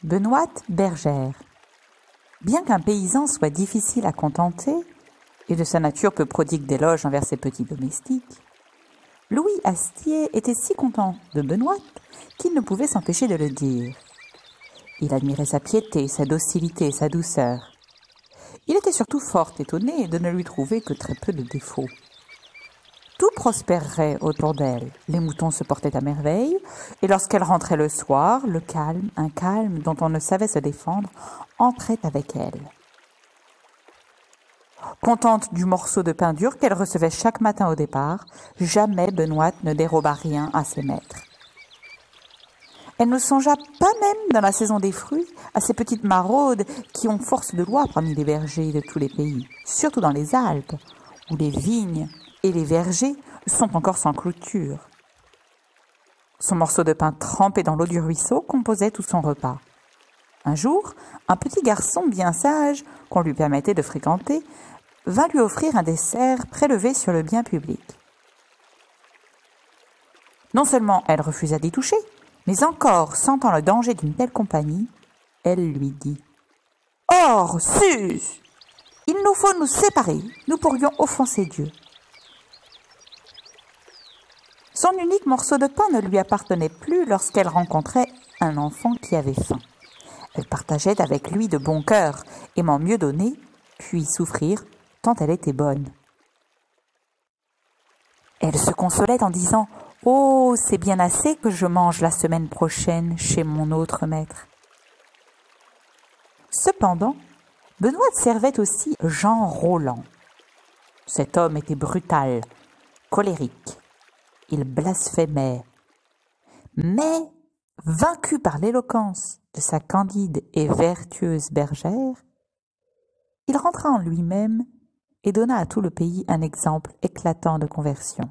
Benoîte bergère. Bien qu'un paysan soit difficile à contenter, et de sa nature peu prodigue d'éloges envers ses petits domestiques, Louis Astier était si content de Benoîte qu'il ne pouvait s'empêcher de le dire. Il admirait sa piété, sa docilité et sa douceur. Il était surtout fort étonné de ne lui trouver que très peu de défauts. Tout prospérerait autour d'elle. Les moutons se portaient à merveille, et lorsqu'elle rentrait le soir, un calme dont on ne savait se défendre, entrait avec elle. Contente du morceau de pain dur qu'elle recevait chaque matin au départ, jamais Benoîte ne déroba rien à ses maîtres. Elle ne songea pas même dans la saison des fruits à ces petites maraudes qui ont force de loi parmi les vergers de tous les pays, surtout dans les Alpes, où les vignes et les vergers sont encore sans clôture. Son morceau de pain trempé dans l'eau du ruisseau composait tout son repas. Un jour, un petit garçon bien sage, qu'on lui permettait de fréquenter, vint lui offrir un dessert prélevé sur le bien public. Non seulement elle refusa d'y toucher, mais encore, sentant le danger d'une telle compagnie, elle lui dit « Or, sus! Il nous faut nous séparer, nous pourrions offenser Dieu. » Son unique morceau de pain ne lui appartenait plus lorsqu'elle rencontrait un enfant qui avait faim. Elle partageait avec lui de bon cœur, aimant mieux donner, puis souffrir, tant elle était bonne. Elle se consolait en disant « Oh, c'est bien assez que je mange la semaine prochaine chez mon autre maître. » Cependant, Benoît servait aussi Jean Roland. Cet homme était brutal, colérique. Il blasphémait. Mais, vaincu par l'éloquence de sa candide et vertueuse bergère, il rentra en lui-même et donna à tout le pays un exemple éclatant de conversion.